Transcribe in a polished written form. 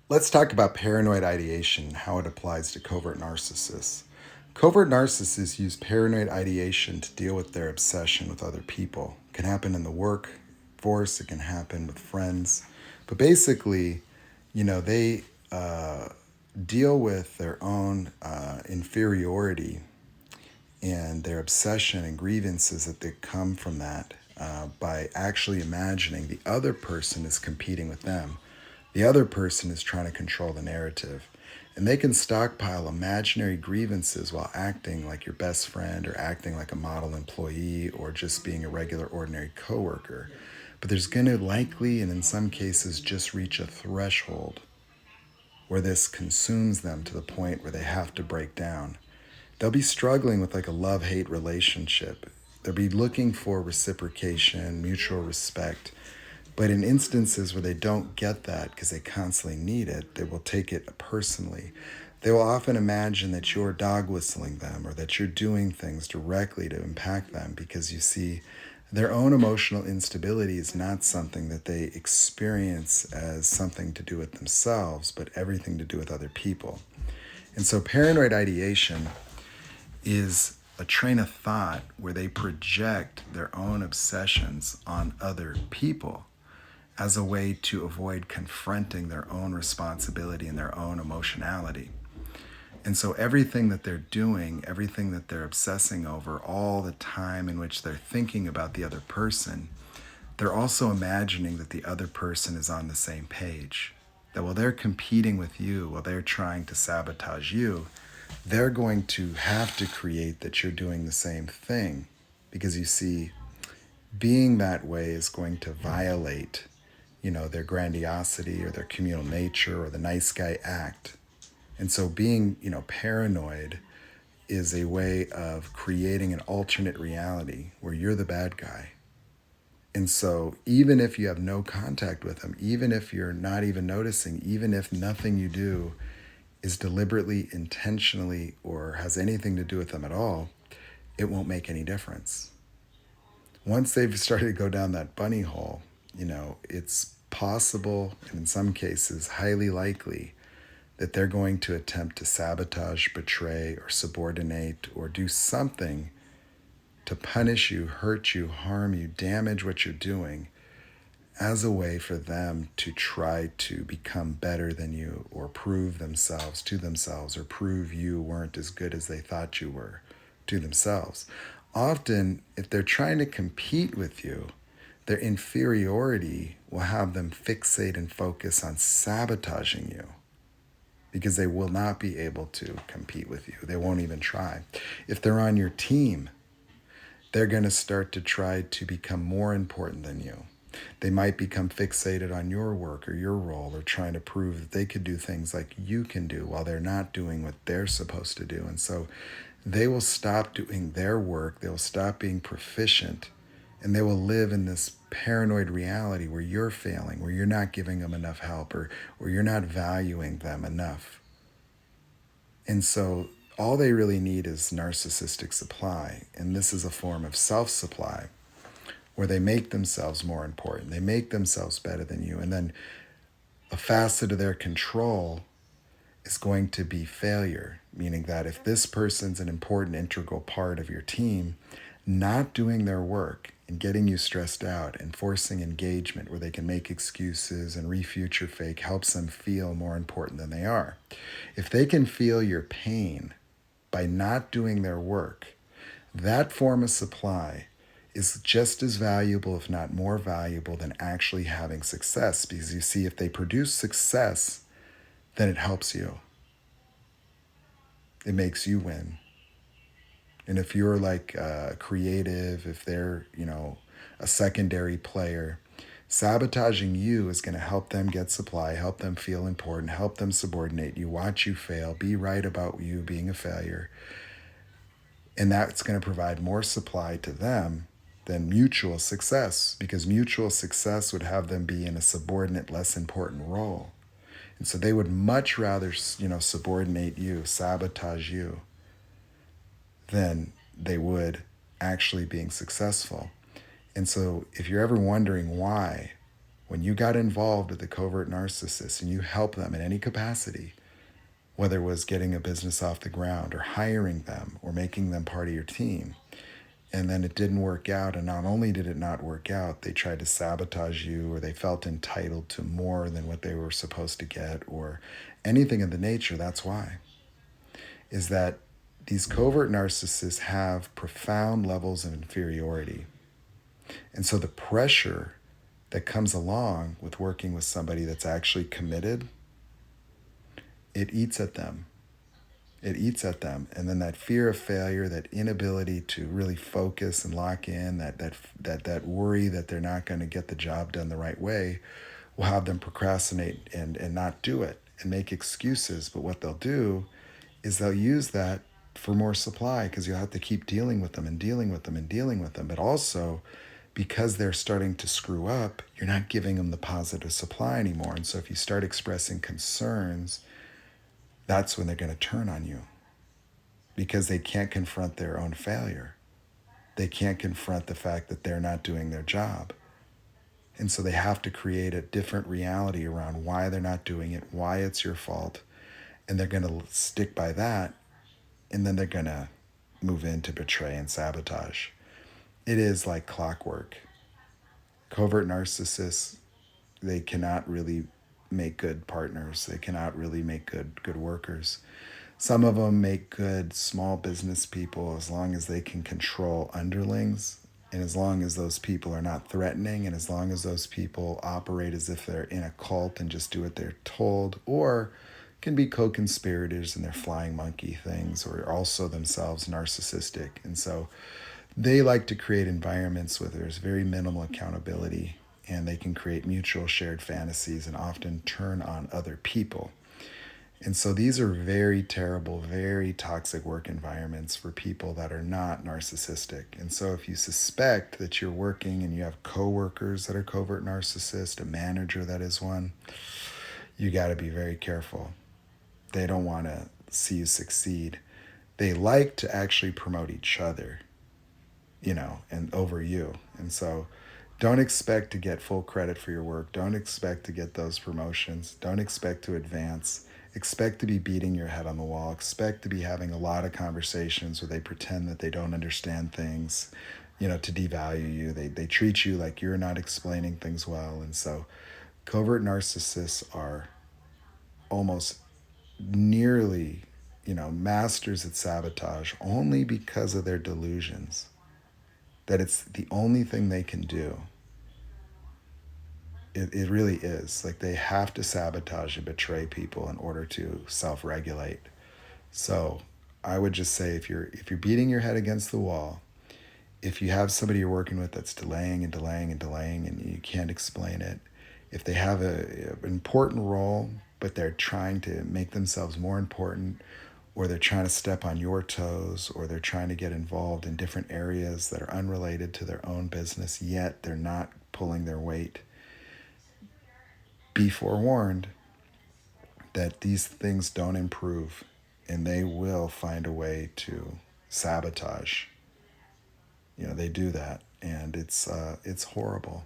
Let's talk about paranoid ideation, how it applies to covert narcissists. Covert narcissists use paranoid ideation to deal with their obsession with other people. It can happen in the workforce, it can happen with friends. But basically, they deal with their own inferiority and their obsession and grievances that they come from that by actually imagining the other person is competing with them. The other person is trying to control the narrative. And they can stockpile imaginary grievances while acting like your best friend or acting like a model employee or just being a regular, ordinary coworker. But there's going to likely, and in some cases, just reach a threshold where this consumes them to the point where they have to break down. They'll be struggling with like a love-hate relationship. They'll be looking for reciprocation, mutual respect. But in instances where they don't get that because they constantly need it, they will take it personally. They will often imagine that you're dog whistling them or that you're doing things directly to impact them because you see, their own emotional instability is not something that they experience as something to do with themselves, but everything to do with other people. And so paranoid ideation is a train of thought where they project their own obsessions on other people as a way to avoid confronting their own responsibility and their own emotionality. And so everything that they're doing, everything that they're obsessing over, all the time in which they're thinking about the other person, they're also imagining that the other person is on the same page. That while they're competing with you, while they're trying to sabotage you, they're going to have to create that you're doing the same thing. Because you see, being that way is going to violate, their grandiosity or their communal nature or the nice guy act. And so being, paranoid is a way of creating an alternate reality where you're the bad guy. And so even if you have no contact with them, even if you're not even noticing, even if nothing you do is deliberately, intentionally, or has anything to do with them at all, it won't make any difference. Once they've started to go down that bunny hole, it's possible, and in some cases, highly likely, that they're going to attempt to sabotage, betray, or subordinate, or do something to punish you, hurt you, harm you, damage what you're doing as a way for them to try to become better than you or prove themselves to themselves or prove you weren't as good as they thought you were to themselves. Often, if they're trying to compete with you, their inferiority will have them fixate and focus on sabotaging you because they will not be able to compete with you. They won't even try. If they're on your team, they're going to start to try to become more important than you. They might become fixated on your work or your role or trying to prove that they could do things like you can do while they're not doing what they're supposed to do. And so they will stop doing their work, they will stop being proficient, and they will live in this paranoid reality where you're failing, where you're not giving them enough help, or you're not valuing them enough. And so all they really need is narcissistic supply. And this is a form of self-supply where they make themselves more important. They make themselves better than you. And then a facet of their control is going to be failure, meaning that if this person's an important, integral part of your team, not doing their work and getting you stressed out and forcing engagement where they can make excuses and refute your fake helps them feel more important than they are. If they can feel your pain by not doing their work, that form of supply is just as valuable, if not more valuable, than actually having success. Because you see, if they produce success, then it helps you. It makes you win. And if you're like creative, if they're, a secondary player, sabotaging you is going to help them get supply, help them feel important, help them subordinate you, watch you fail, be right about you being a failure. And that's going to provide more supply to them than mutual success, because mutual success would have them be in a subordinate, less important role. And so they would much rather, subordinate you, sabotage you, than they would actually being successful. And so if you're ever wondering why, When you got involved with the covert narcissist and you helped them in any capacity, whether it was getting a business off the ground or hiring them or making them part of your team, and then it didn't work out, and not only did it not work out, they tried to sabotage you, or they felt entitled to more than what they were supposed to get, or anything of the nature. That's why. Is that these covert narcissists have profound levels of inferiority. And so the pressure that comes along with working with somebody that's actually committed, it eats at them. It eats at them. And then that fear of failure, that inability to really focus and lock in, that worry that they're not going to get the job done the right way, will have them procrastinate and not do it and make excuses. But what they'll do is they'll use that for more supply, because you'll have to keep dealing with them and dealing with them and dealing with them. But also, because they're starting to screw up, you're not giving them the positive supply anymore. And so if you start expressing concerns, that's when they're going to turn on you, because they can't confront their own failure. They can't confront the fact that they're not doing their job. And so they have to create a different reality around why they're not doing it, why it's your fault. And they're going to stick by that. And then they're going to move into betray and sabotage. It is like clockwork. Covert narcissists, they cannot really make good partners. They cannot really make good workers. Some of them make good small business people as long as they can control underlings, and as long as those people are not threatening, and as long as those people operate as if they're in a cult and just do what they're told, or can be co-conspirators in their flying monkey things, or also themselves narcissistic. And so they like to create environments where there's very minimal accountability, and they can create mutual shared fantasies and often turn on other people. And so these are very terrible, very toxic work environments for people that are not narcissistic. And so if you suspect that you're working and you have coworkers that are covert narcissists, a manager that is one, you got to be very careful. They don't want to see you succeed. They like to actually promote each other, and over you. And so don't expect to get full credit for your work. Don't expect to get those promotions. Don't expect to advance. Expect to be beating your head on the wall. Expect to be having a lot of conversations where they pretend that they don't understand things, to devalue you. They treat you like you're not explaining things well. And so covert narcissists are almost nearly, masters at sabotage, only because of their delusions, that it's the only thing they can do. It really is. Like, they have to sabotage and betray people in order to self-regulate. So I would just say, if you're beating your head against the wall, if you have somebody you're working with that's delaying and delaying and delaying and you can't explain it, if they have an important role but they're trying to make themselves more important, or they're trying to step on your toes, or they're trying to get involved in different areas that are unrelated to their own business, yet they're not pulling their weight, be forewarned that these things don't improve, and they will find a way to sabotage. They do that, and it's horrible.